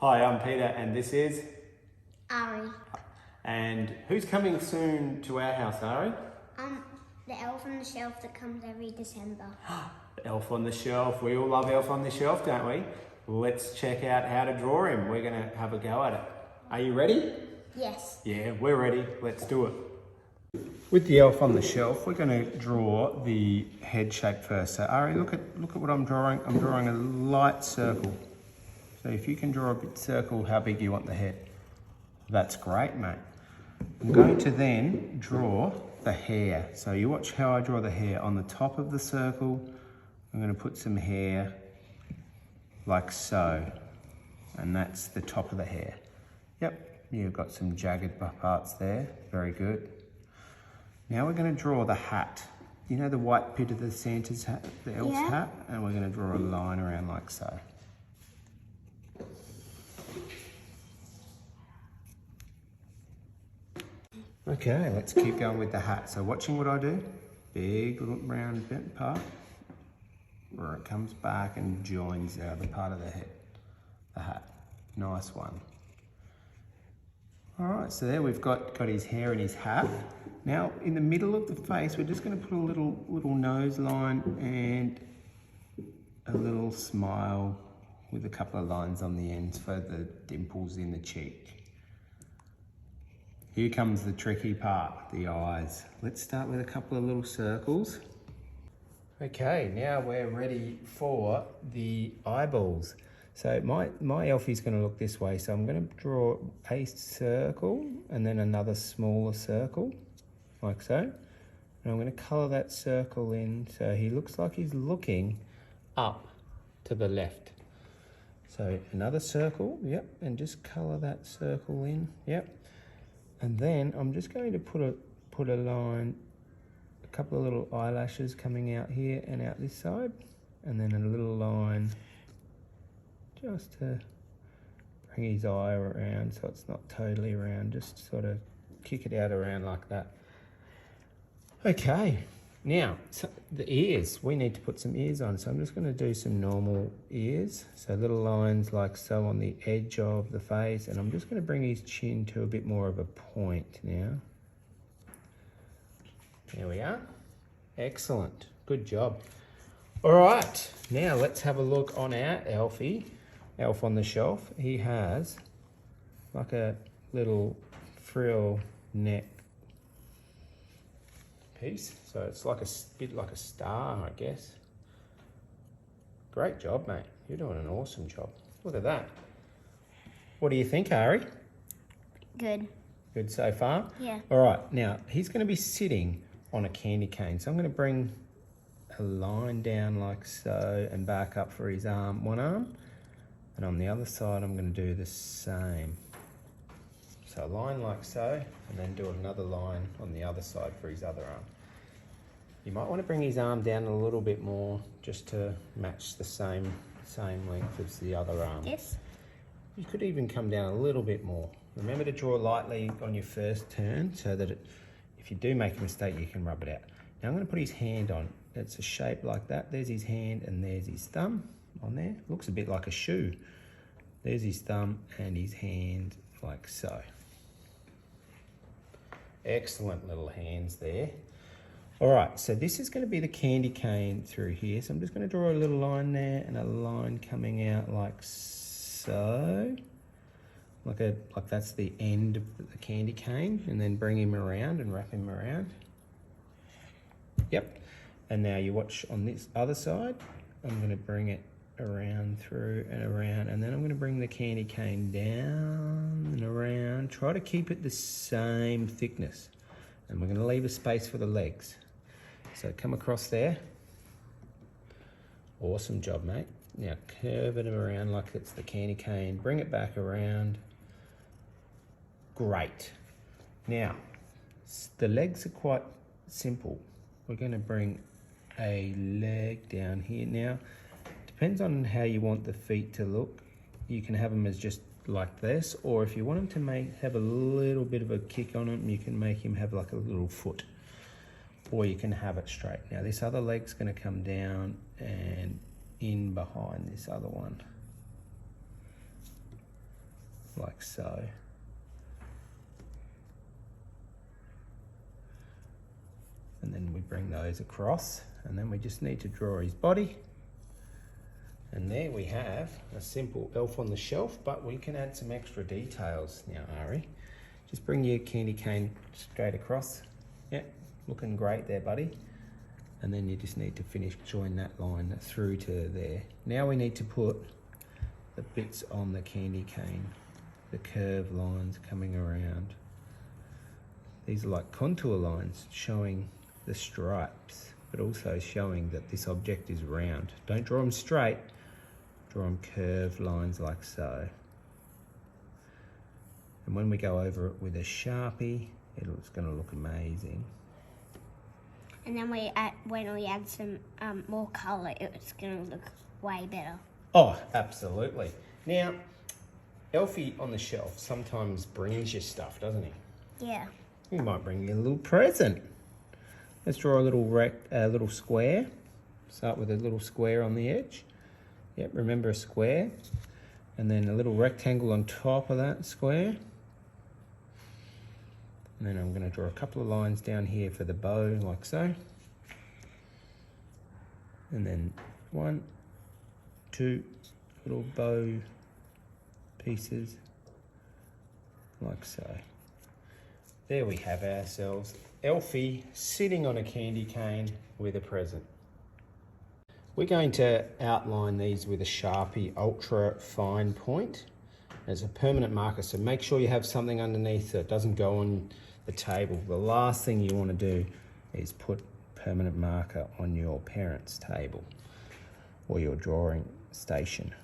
Hi, I'm Peter and this is... Arie. And who's coming soon to our house, Arie? The elf on the shelf that comes every December. Elf on the Shelf. We all love Elf on the Shelf, don't we? Let's check out how to draw him. We're going to have a go at it. Are you ready? Yes. Yeah, we're ready. Let's do it. With the Elf on the Shelf, we're going to draw the head shape first. So Arie, look at what I'm drawing. I'm drawing a light circle. So if you can draw a bit circle how big you want the head. That's great, mate. I'm going to then draw the hair. So you watch how I draw the hair. On the top of the circle, I'm going to put some hair like so. And that's the top of the hair. Yep, you've got some jagged parts there. Very good. Now we're going to draw the hat. You know the white bit of the Santa's hat, the elf's hat? And we're going to draw a line around like so. Okay, let's keep going with the hat. So watching what I do, big little round bent part, where it comes back and joins the other part of the head, the hat. Nice one. All right, so there we've got his hair and his hat. Now in the middle of the face, we're just going to put a little nose line and a little smile with a couple of lines on the ends for the dimples in the cheek. Here comes the tricky part, the eyes. Let's start with a couple of little circles. Okay, now we're ready for the eyeballs. So my elfie's gonna look this way. So I'm gonna draw a circle and then another smaller circle, like so. And I'm gonna color that circle in so he looks like he's looking up to the left. So another circle, yep, and just color that circle in, yep. And then I'm just going to put a line, a couple of little eyelashes coming out here and out this side, and then a little line just to bring his eye around so it's not totally around, just sort of kick it out around like that. Okay, now so the ears, we need to put some ears on, so I'm just going to do some normal ears, so little lines like so on the edge of the face, and I'm just going to bring his chin to a bit more of a point now. There we are. Excellent, good job. All right, now let's have a look on our Elfie, Elf on the Shelf. He has like a little frill neck piece, so it's like a bit like a star, I guess. Great job, mate. You're doing an awesome job. Look at that. What do you think, Arie? Good. Good so far? Yeah. All right, now he's going to be sitting on a candy cane, so I'm going to bring a line down like so and back up for his arm, one arm, and on the other side I'm going to do the same. So a line like so, and then do another line on the other side for his other arm. You might want to bring his arm down a little bit more just to match the same length as the other arm. This? You could even come down a little bit more. Remember to draw lightly on your first turn so that if you do make a mistake, you can rub it out. Now I'm going to put his hand on. It's a shape like that. There's his hand and there's his thumb on there. Looks a bit like a shoe. There's his thumb and his hand like so. Excellent little hands there. All right, so this is going to be the candy cane through here. So I'm just going to draw a little line there and a line coming out like so. Like that's the end of the candy cane, and then bring him around and wrap him around. Yep. And now you watch on this other side. I'm going to bring it around through and around, and then I'm going to bring the candy cane down and around. Try to keep it the same thickness, and we're going to leave a space for the legs. So come across there. Awesome job, mate. Now curve it around like it's the candy cane. Bring it back around. Great. Now the legs are quite simple. We're going to bring a leg down here. Now depends on how you want the feet to look. You can have them as just like this, or if you want them to have a little bit of a kick on them, you can make him have like a little foot, or you can have it straight. Now this other leg's going to come down and in behind this other one. like so. And then we bring those across, and then we just need to draw his body. And there we have a simple elf on the shelf, but we can add some extra details now, Arie. Just bring your candy cane straight across. Yeah, looking great there, buddy. And then you just need to join that line through to there. Now we need to put the bits on the candy cane, the curved lines coming around. These are like contour lines showing the stripes, but also showing that this object is round. Don't draw them straight, draw them curved lines like so. And when we go over it with a Sharpie, it's going to look amazing. And then when we add some more colour, it's going to look way better. Oh, absolutely. Now, Elfie on the shelf sometimes brings you stuff, doesn't he? Yeah. He might bring you a little present. Let's draw a little square. Start with a little square on the edge. Yep, remember a square. And then a little rectangle on top of that square. And then I'm going to draw a couple of lines down here for the bow, like so. And then 1, 2 little bow pieces, like so. There we have ourselves Elfie sitting on a candy cane with a present. We're going to outline these with a Sharpie Ultra Fine Point as a permanent marker, so make sure you have something underneath so it doesn't go on the table. The last thing you want to do is put permanent marker on your parents' table or your drawing station.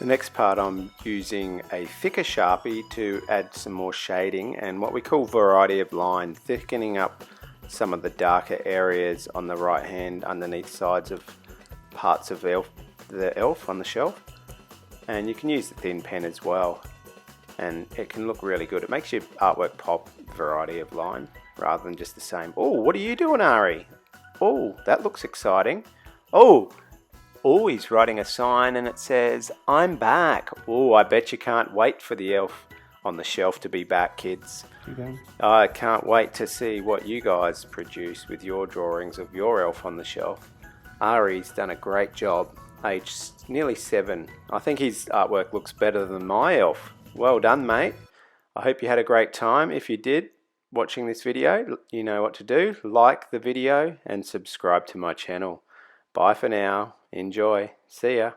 The next part I'm using a thicker Sharpie to add some more shading and what we call variety of line, thickening up some of the darker areas on the right hand underneath sides of parts of the elf on the shelf. and you can use the thin pen as well, and it can look really good. It makes your artwork pop variety of line rather than just the same. Oh, what are you doing, Arie? Oh, that looks exciting. Oh, he's writing a sign and it says, I'm back. Oh, I bet you can't wait for the elf on the shelf to be back, kids. I can't wait to see what you guys produce with your drawings of your elf on the shelf. Arie's done a great job, aged nearly 7. I think his artwork looks better than my elf. Well done, mate. I hope you had a great time. If you did, watching this video, you know what to do. Like the video and subscribe to my channel. Bye for now. Enjoy. See ya.